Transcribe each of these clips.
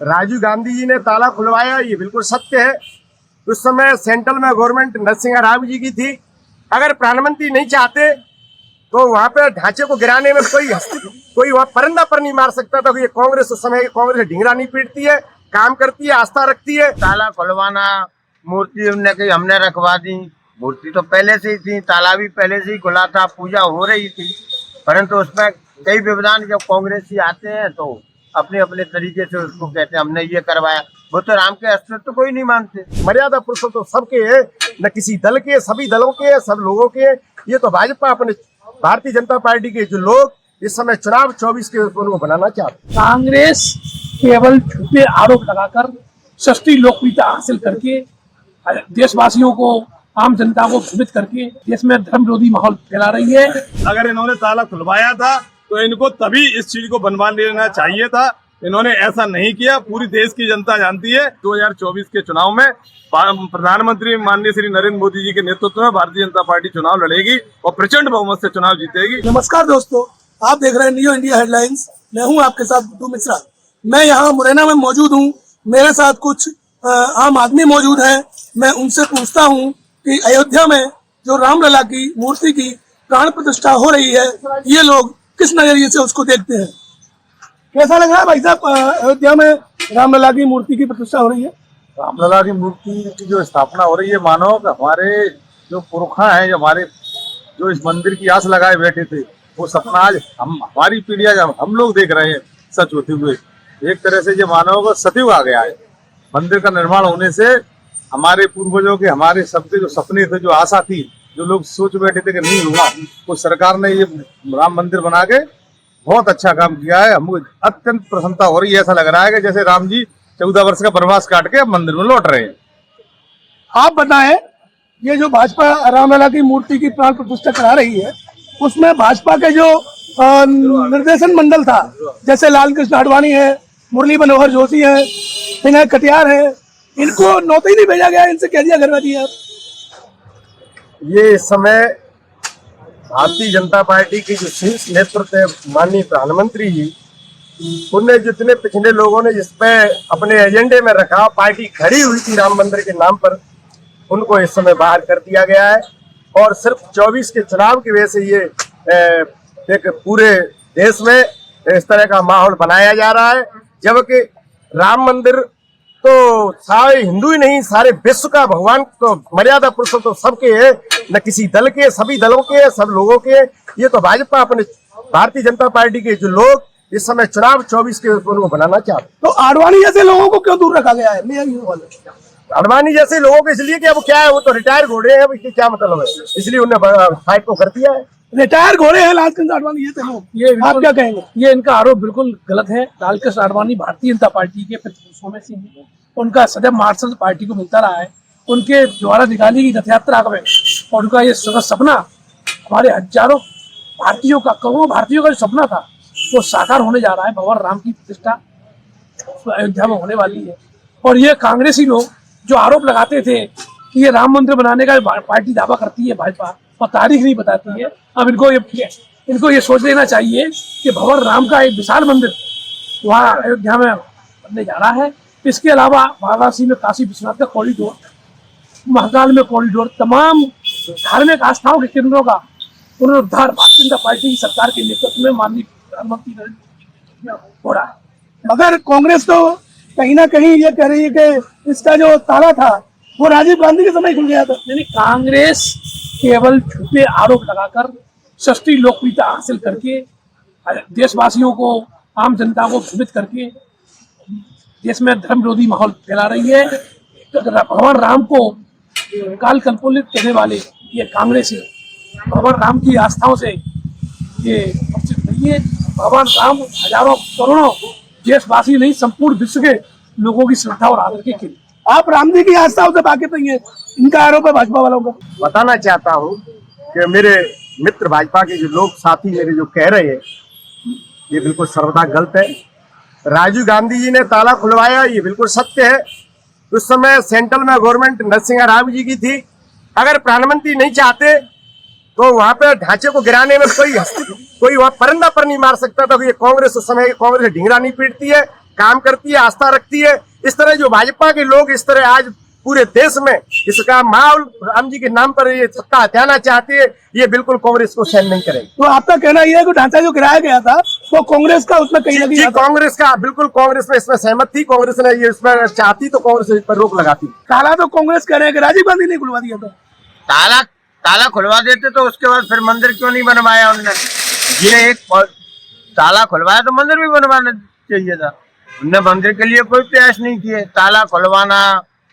राजीव गांधी जी ने ताला खुलवाया, ये बिल्कुल सत्य है। उस समय सेंट्रल में गवर्नमेंट नरसिंह राव जी की थी। अगर प्रधानमंत्री नहीं चाहते तो वहां पे ढांचे को गिराने में कोई वहां परिंदा पर नहीं मार सकता था। ये कांग्रेस उस समय कांग्रेस ढींगरा नहीं पीटती है, काम करती है, आस्था रखती है। ताला खुलवाना, मूर्ति हमने रखवा दी। मूर्ति तो पहले से ही थी, ताला भी पहले से ही खुला था, पूजा हो रही थी, परंतु उसमें कई व्यवधान जब कांग्रेसी आते हैं तो अपने अपने तरीके से उसको कहते हैं हमने ये करवाया। वो तो राम के अस्तित्व को ही नहीं मानते। मर्यादा पुरुषोत्तम सबके है, न किसी दल के, सभी दलों के, सब लोगों के। ये तो भाजपा अपने भारतीय जनता पार्टी के जो लोग इस समय चुनाव 24 के उनको बनाना चाहते। कांग्रेस केवल झूठे आरोप लगाकर सस्ती लोकप्रियता हासिल करके देशवासियों को, आम जनता को भ्रमित करके देश में धर्म विरोधी माहौल फैला रही है। अगर इन्होंने ताला खुलवाया था तो इनको तभी इस चीज को बनवा लेना चाहिए था। इन्होंने ऐसा नहीं किया। पूरी देश की जनता जानती है 2024 के चुनाव में प्रधानमंत्री माननीय श्री नरेंद्र मोदी जी के नेतृत्व में भारतीय जनता पार्टी चुनाव लड़ेगी और प्रचंड बहुमत से चुनाव जीतेगी। नमस्कार दोस्तों, आप देख रहे हैं न्यू इंडिया हेडलाइंस। मैं हूं आपके साथ गुड्डू मिश्रा। मैं यहां मुरैना में मौजूद हूं। मेरे साथ कुछ आम आदमी मौजूद हैं। मैं उनसे पूछता हूं कि अयोध्या में जो रामलला की मूर्ति की प्राण प्रतिष्ठा हो रही है, ये लोग किस नजरिए से उसको देखते हैं। कैसा लग रहा है भाई साहब, अयोध्या में रामलला की मूर्ति की प्रतिष्ठा हो रही है? रामलला की मूर्ति की जो स्थापना हो रही है, मानो कि हमारे जो पुरखा हैं, हमारे जो इस मंदिर की आस लगाए बैठे थे, वो सपना आज हमारी पीढ़ियां जब हम लोग देख रहे हैं सच होते हुए। एक तरह से ये मानव को सतयुग आ गया है। मंदिर का निर्माण होने से हमारे पूर्वजों के, हमारे सबके जो सपने थे, जो आशा थी, जो लोग सोच बैठे थे कि नहीं होगा, वो सरकार ने ये राम मंदिर बना के बहुत अच्छा काम किया है। हमको अत्यंत प्रसन्नता हो रही है। ऐसा लग रहा है कि जैसे राम जी 14 वर्ष का वनवास काट के अब मंदिर में लौट रहे हैं। आप बताएं, ये जो भाजपा रामलला की मूर्ति की प्राण प्रतिष्ठा करा रही है, उसमें भाजपा के जो निर्देशन मंडल था, जैसे लाल कृष्ण आडवाणी है, मुरली मनोहर जोशी है, विनय कटियार है, इनको नौकरी नहीं भेजा गया, इनसे कह दिया करवा दिया। ये इस समय भारतीय जनता पार्टी की जो शीर्ष नेतृत्व है, माननीय प्रधानमंत्री जी, उनने जितने पिछले लोगों ने जिस पे अपने एजेंडे में रखा, पार्टी खड़ी हुई थी राम मंदिर के नाम पर, उनको इस समय बाहर कर दिया गया है। और सिर्फ 24 के चुनाव की वजह से ये एक पूरे देश में इस तरह का माहौल बनाया जा रहा है। जबकि राम मंदिर तो सारे हिंदू ही नहीं, सारे विश्व का भगवान, तो मर्यादा पुरुषोत्तम सबके है, न किसी दल के, सभी दलों के, सब लोगों के। ये तो भाजपा अपने भारतीय जनता पार्टी के जो लोग इस समय चुनाव 24 के उनको बनाना चाहते। तो आडवाणी जैसे लोगों को क्यों दूर रखा गया है? आडवाणी जैसे लोगों को इसलिए कि अब क्या है, वो तो रिटायर घोड़े हैं, इसलिए क्या मतलब है, इसलिए उन्होंने फाइट को कर दिया है। रिटायर घोड़े हैं लालकृष्ण आडवाणी, ये लोग, ये आप क्या कहेंगे? ये इनका आरोप बिल्कुल गलत है। लालकृष्ण आडवाणी भारतीय जनता पार्टी के प्रतिनिधियों में से हैं। उनका सदैव मार्शल पार्टी को मिलता रहा है। उनके द्वारा निकाली गई रथ यात्रा में और उनका ये सपना हमारे हजारों भारतीयों का, करोड़ों भारतीयों का जो सपना था, वो साकार होने जा रहा है। भगवान राम की प्रतिष्ठा अयोध्या में होने वाली है। और ये कांग्रेसी लोग जो आरोप लगाते थे कि ये राम मंदिर बनाने का पार्टी दावा करती है भाजपा, और तारीख नहीं बताती है, अब इनको ये सोच लेना चाहिए कि भगवान राम का एक विशाल मंदिर वहाँ अयोध्या में बनने जा रहा है। इसके अलावा वाराणसी में काशी विश्वनाथ का कॉरिडोर, महाकाल में कॉरिडोर, तमाम धार्मिक आस्थाओं के केंद्रों का पुनरुद्धार भारतीय जनता पार्टी की सरकार के नेतृत्व में माननीय प्रधानमंत्री नरेंद्र मोदी हो रहा है। मगर कांग्रेस तो कहीं ना कहीं ये कह रही है कि इसका जो ताला था वो राजीव गांधी के समय खुल गया था। यानी कांग्रेस केवल झूठे आरोप लगाकर सस्ती लोकप्रियता हासिल करके देशवासियों को, आम जनता को भ्रमित करके देश में धर्म विरोधी माहौल फैला रही है। भगवान राम को काल कल्पोलित कहने वाले ये कांग्रेसी भगवान राम की आस्थाओं से ये परिचित नहीं है। भगवान राम हजारों करोड़ों देशवासी नहीं, संपूर्ण विश्व के लोगों की श्रद्धा और आदर के लिए। आप राम जी की आस्थाओं से वाकिफ नहीं है, इनका आरोप है भाजपा वालों का। बताना चाहता हूँ कि मेरे मित्र भाजपा के जो लोग साथी मेरे जो कह रहे हैं, ये बिल्कुल सर्वथा गलत है। राजीव गांधी जी ने ताला खुलवाया, ये बिल्कुल सत्य है। उस समय सेंट्रल में गवर्नमेंट नरसिंह राव जी की थी। अगर प्रधानमंत्री नहीं चाहते तो वहां पे ढांचे को गिराने में कोई वहां परिंदा पर नहीं मार सकता था। ये कांग्रेस उस समय कांग्रेस ढींगरा नहीं पीटती है, काम करती है, आस्था रखती है। इस तरह जो भाजपा के लोग इस तरह आज पूरे देश में इसका माहौल राम जी के नाम पर ये सत्ता हटाना चाहते हैं, ये बिल्कुल कांग्रेस को सहन नहीं करेगी। तो आपका कहना यह है कि ढांचा जो गिराया गया था वो कांग्रेस का उसमें कहीं ना जी, कहीं कांग्रेस का बिल्कुल, कांग्रेस में इसमें सहमत थी। कांग्रेस ने ये इसमें चाहती तो कांग्रेस इस पर रोक लगाती। ताला तो कांग्रेस कह रहे हैं कि राजीव गांधी ने खुलवा दिया था। ताला खुलवा देते तो उसके बाद फिर मंदिर क्यों नहीं बनवाया उनने? जिन्हें एक ताला खुलवाया तो मंदिर भी बनवाना चाहिए था। उनने मंदिर के लिए कोई प्रयास नहीं किए। ताला खुलवाना,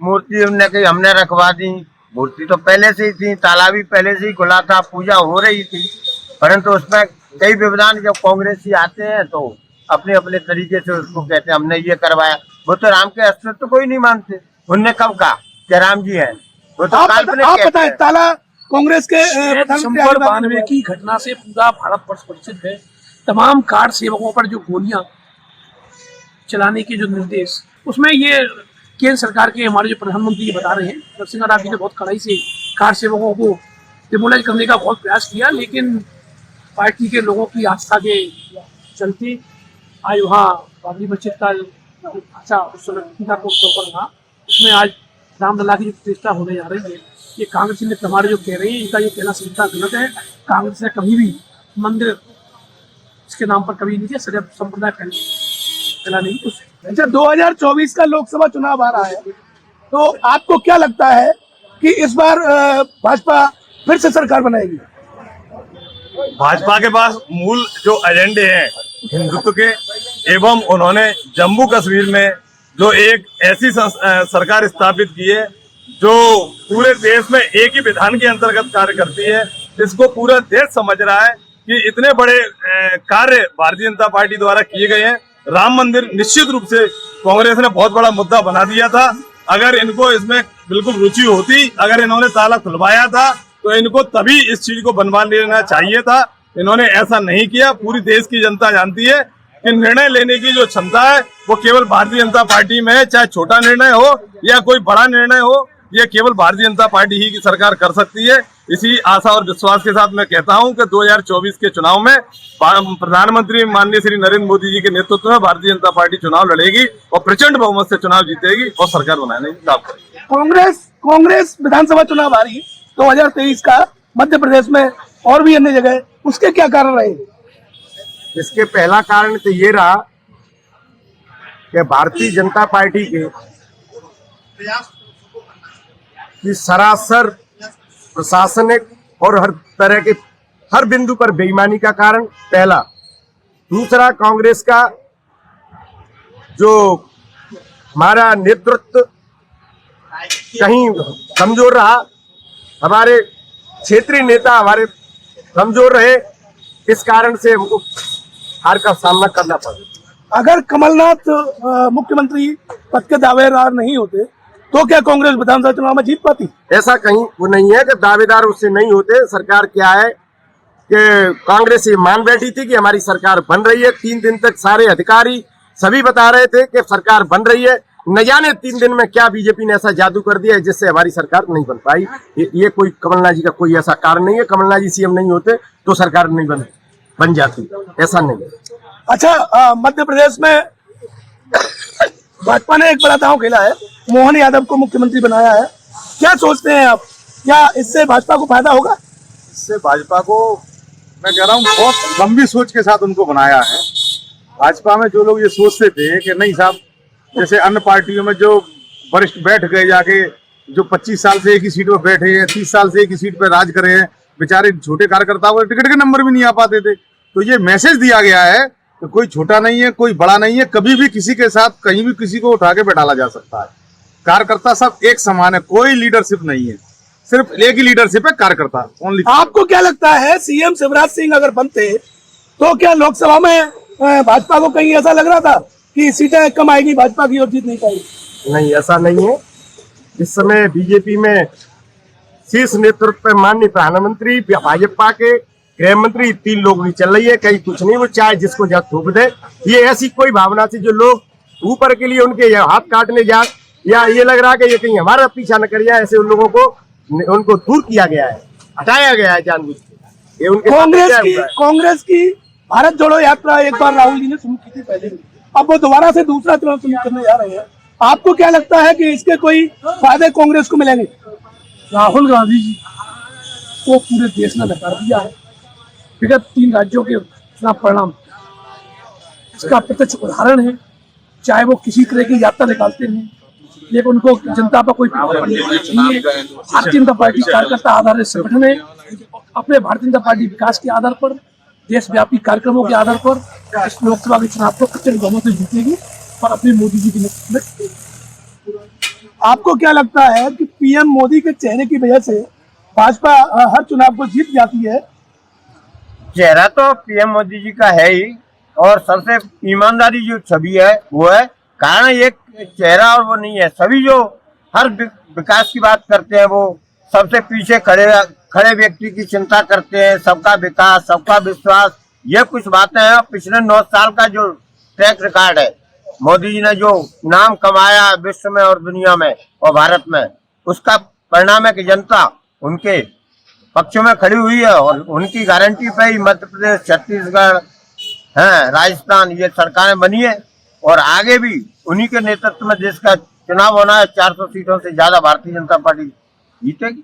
मूर्ति उनने कही हमने रखवा दी। मूर्ति तो पहले से ही थी, ताला भी पहले से ही खुला था, पूजा हो रही थी, परंतु उसमें कई व्यवधान जब कांग्रेसी आते हैं तो अपने अपने तरीके से उसको कहते हैं हमने ये करवाया। वो तो राम के अस्तित्व को ही नहीं मानते। उनने कब कहा कि राम जी हैं? वो तो काल्पनिक आप कहते बताएं, हैं। ताला कांग्रेस के दिसंबर 92 की घटना से पूरा भारत वर्ष परिचित है। तमाम कार सेवकों पर जो गोलियां चलाने के जो निर्देश, उसमें ये केंद्र सरकार के हमारे जो प्रधानमंत्री जी बता रहे हैं, नरसिंह राव जी ने बहुत कड़ाई से कार सेवकों को डिमोलाइज करने का बहुत प्रयास किया, लेकिन पार्टी के लोगों की आस्था के चलते आज वहाँ बाबरी मस्जिद का अच्छा उस समय को रहा, उसमें आज रामलला की जो प्रतिष्ठा होने जा रही है, ये कांग्रेस ने हमारे जो कह रहे हैं, इनका ये कहना सीधा गलत है। कांग्रेस ने कभी भी मंदिर इसके नाम पर कभी नहीं किया, सदैव संप्रदाय फैला नहीं कुछ। अच्छा, 2024 का लोकसभा चुनाव आ रहा है, तो आपको क्या लगता है कि इस बार भाजपा फिर से सरकार बनाएगी? भाजपा के पास मूल जो एजेंडे हैं हिंदुत्व के, एवं उन्होंने जम्मू कश्मीर में जो एक ऐसी सरकार स्थापित की है जो पूरे देश में एक ही विधान के अंतर्गत कार्य करती है। इसको पूरा देश समझ रहा है कि इतने बड़े कार्य भारतीय जनता पार्टी द्वारा किए गए हैं। राम मंदिर निश्चित रूप से कांग्रेस ने बहुत बड़ा मुद्दा बना दिया था। अगर इनको इसमें बिल्कुल रुचि होती, अगर इन्होंने ताला खुलवाया था तो इनको तभी इस चीज को बनवा लेना चाहिए था। इन्होंने ऐसा नहीं किया। पूरी देश की जनता जानती है कि निर्णय लेने की जो क्षमता है वो केवल भारतीय जनता पार्टी में है। चाहे छोटा निर्णय हो या कोई बड़ा निर्णय हो, ये केवल भारतीय जनता पार्टी ही की सरकार कर सकती है। इसी आशा और विश्वास के साथ मैं कहता हूं कि 2024 के चुनाव में प्रधानमंत्री माननीय श्री नरेंद्र मोदी जी के नेतृत्व में भारतीय जनता पार्टी चुनाव लड़ेगी और प्रचंड बहुमत से चुनाव जीतेगी और सरकार बनाने की काम करेगी। कांग्रेस विधानसभा चुनाव आ रही है 2023 का, मध्य प्रदेश में और भी अन्य जगह, उसके क्या कारण रहे? इसके पहला कारण तो ये रहा कि भारतीय जनता पार्टी के की सरासर प्रशासनिक और हर तरह के हर बिंदु पर बेईमानी का कारण पहला। दूसरा, कांग्रेस का जो हमारा नेतृत्व कहीं कमजोर रहा, हमारे क्षेत्रीय नेता हमारे कमजोर रहे, इस कारण से हमको हार का सामना करना पड़ा। अगर कमलनाथ मुख्यमंत्री पद के दावेदार नहीं होते तो क्या कांग्रेस विधानसभा चुनाव में जीत पाती? ऐसा कहीं वो नहीं है कि दावेदार उससे नहीं होते। सरकार क्या है कि कांग्रेस ये मान बैठी थी कि हमारी सरकार बन रही है। 3 दिन तक सारे अधिकारी सभी बता रहे थे कि सरकार बन रही है। न जाने 3 दिन में क्या बीजेपी ने ऐसा जादू कर दिया है जिससे हमारी सरकार नहीं बन पाई। ये कोई कमलनाथ जी का कोई ऐसा कारण नहीं है। कमलनाथ जी सीएम नहीं होते तो सरकार नहीं बन जाती, ऐसा नहीं है। अच्छा, मध्य प्रदेश में भाजपा ने एक बड़ा दांव खेला है, मोहन यादव को मुख्यमंत्री बनाया है। क्या सोचते हैं आप, क्या इससे भाजपा को फायदा होगा? इससे भाजपा को, मैं कह रहा हूँ, बहुत लंबी सोच के साथ उनको बनाया है। भाजपा में जो लोग ये सोचते थे कि नहीं साहब, जैसे अन्य पार्टियों में जो वरिष्ठ बैठ गए जाके, जो 25 साल से एक ही सीट पर बैठे हैं, 30 साल से एक ही सीट पर राज करे हैं, बेचारे छोटे कार्यकर्ताओं को टिकट के नंबर भी नहीं आ पाते थे। तो ये मैसेज दिया गया है कि कोई छोटा नहीं है, कोई बड़ा नहीं है, कभी भी किसी के साथ कहीं भी किसी को उठा के बैठाला जा सकता है। कार्यकर्ता सब एक समान है, कोई लीडरशिप नहीं है, सिर्फ एक ही लीडरशिप है, कार्यकर्ता ओनली। आपको क्या लगता है, सीएम शिवराज सिंह अगर बनते तो क्या लोकसभा में भाजपा को कहीं ऐसा लग रहा था कि सीटें कम आएगी भाजपा की और जीत नहीं पाएगी? नहीं, ऐसा नहीं है। इस समय बीजेपी में शीर्ष नेतृत्व में माननीय प्रधानमंत्री, भाजपा के गृह मंत्री, 3 लोग भी चल रही है। कहीं कुछ नहीं, वो चाहे जिसको जा थूक दे। ये ऐसी कोई भावना से जो लोग ऊपर के लिए उनके हाथ काटने जा, या ये लग रहा है कि ये कहीं हमारा पीछा न कर जाए, ऐसे उन लोगों को उनको दूर किया गया है, हटाया गया है जानबूझ के। ये उनके कांग्रेस की भारत जोड़ो यात्रा एक बार राहुल जी ने शुरू की थी पहले भी, अब वो दोबारा से दूसरा चुनाव करने जा रहे हैं। आपको क्या लगता है कि इसके कोई फायदे कांग्रेस को मिलेंगे? राहुल गांधी जी को पूरे देश ने नकार दिया है। विगत 3 राज्यों के चुनाव परिणाम इसका प्रत्यक्ष उदाहरण है। चाहे वो किसी तरह की यात्रा निकालते हैं, लेकिन उनको जनता पर कोई प्रभाव पड़ने नहीं चाहिए। भारतीय जनता पार्टी कार्यकर्ता आधारित संगठन है। अपने भारतीय जनता पार्टी विकास के आधार पर, देशव्यापी कार्यक्रमों के आधार पर इस लोकसभा के चुनाव को प्रचंड बहुमत से जीतेगी और अपने मोदी जी के नेतृत्व में जीतेगी। आपको क्या लगता है कि पीएम मोदी के चेहरे की वजह से भाजपा हर चुनाव को जीत जाती है? चेहरा तो पीएम मोदी जी का है ही, और सबसे ईमानदारी जो छवि है वो है। कारण ये चेहरा और वो नहीं है। सभी जो हर विकास की बात करते हैं वो सबसे पीछे खड़े व्यक्ति की चिंता करते हैं। सबका विकास, सबका विश्वास, ये कुछ बातें हैं। पिछले 9 साल का जो ट्रैक रिकॉर्ड है, मोदी जी ने जो नाम कमाया विश्व में और दुनिया में और भारत में, उसका परिणाम है कि जनता उनके पक्ष में खड़ी हुई है। और उनकी गारंटी पे ही मध्य प्रदेश, छत्तीसगढ़, राजस्थान ये सरकारें बनी है। और आगे भी उन्हीं के नेतृत्व में देश का चुनाव होना है। 400 सीटों से ज्यादा भारतीय जनता पार्टी जीतेगी।